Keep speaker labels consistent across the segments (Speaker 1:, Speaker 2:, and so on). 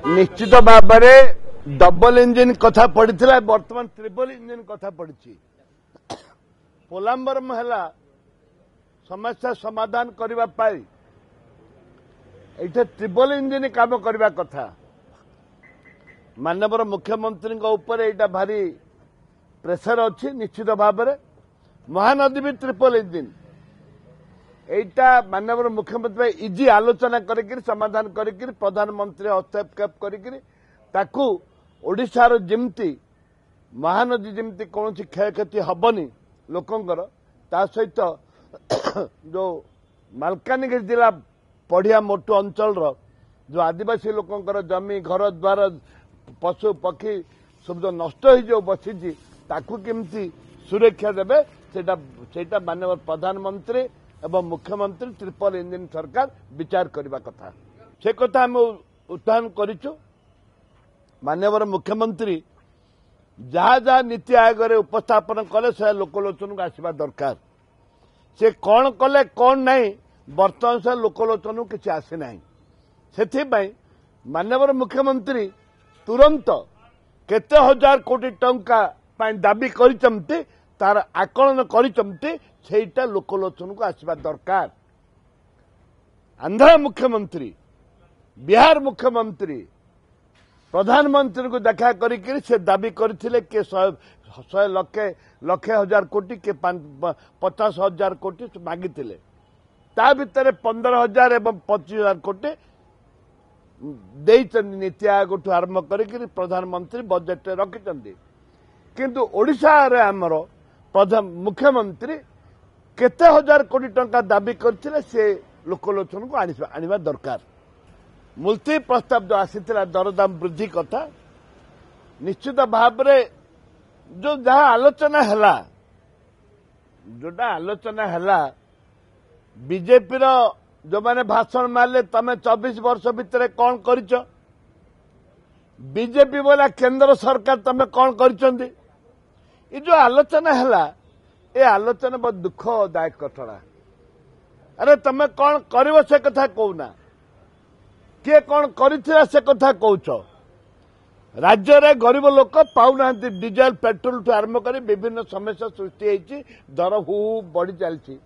Speaker 1: निश्चित भाव में डबल इंजिन कथा पड़ा बर्तमान ट्रिपल इंजिन कथा पड़ी पोलाम्बरम है समस्या समाधान करने ये ट्रिपल इंजिन काम करने कथा माननीय मुख्यमंत्री यहाँ भारी प्रेसर अच्छी निश्चित भाव में महानदी भी ट्रिपल इंजिन यहाँ माननीय मुख्यमंत्री इजी आलोचना कर समाधान कर प्रधानमंत्री हस्तक्षेप कर ओडिशार जमती महानदी जमती कौन क्षय क्षति हेनी लोकंर ता सहित जो मालकानगिरी जिला पढ़िया मोटू अंचल जो आदिवासी लोकंर जमी घर द्वार पशु पक्षी सब जो नष्ट हो बसी ताकू केमती सुरक्षा देवे सेटा माननीय प्रधानमंत्री एवं मुख्यमंत्री ट्रिपल इंजिन सरकार विचार करने कथा से कथा आम उत्थान करूँ माननीय मुख्यमंत्री जहाँ जहाँ नीति आयोग उपस्थापन कले से लोकलोचन को आसवा दरकार से कौन कले कौन नहीं बर्तमान से लोकलोचन किसी आसीना से माननीय मुख्यमंत्री तुरंत केते हजार कोटी टंका दाबी करते तार आकलन करटा लोकलोचन को आसवा दरकार आंध्र मुख्यमंत्री बिहार मुख्यमंत्री प्रधानमंत्री को देखा करी से दाबी करथिले के 100 लक्षे हजार कोटी के 50,000 कोटी मागिथिले ता भितर 15,000 एवं 25,000 कोटी नीति आयोग आरंभ कर प्रधानमंत्री बजेट रखिंट किंतु ओडिशा रे आमर मुख्यमंत्री केते हजार कोटी टंका दाबी करथिले से लोकलोचन को आनिबा दरकार मुलतवी प्रस्ताव जो आसीथिला दरदाम वृद्धि कथा निश्चित भाव में जो जहाँ आलोचना है जोटा आलोचना है बीजेपी जो माने भाषण मारे तमें 24 वर्ष भितर कौन कर बीजेपी बोला केंद्र सरकार तमें कौन कर ये जो आलोचना है ये आलोचना बहुत दुखदायक घटना अरे तमें कौन कर से कथा कहना किए कौन कर से कथा कौच राज्य रे गरीब लोक पाऊना डीजेल पेट्रोल ठू आरंभ कर विभिन्न समस्या सृष्टि होती दर हु बढ़ी चलती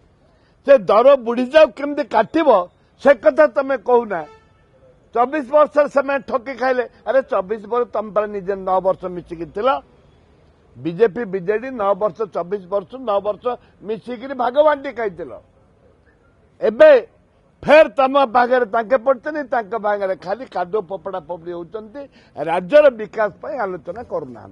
Speaker 1: से दर बुढ़ी जाऊ केमती काटब से कथा तमें कहना 24 वर्ष से ठकी खाइले अरे 24 वर्ष तुम पर निजे 9 वर्ष मिसिकी बीजेपी बीजेडी 9 वर्ष 24 वर्ष 9 वर्ष मिसिकी भागवांटी खाई एबे फेर तम भागे पड़ते भागे खाली कादो पोपड़ा पोपड़ी होती राज्यर विकास आलोचना करूना।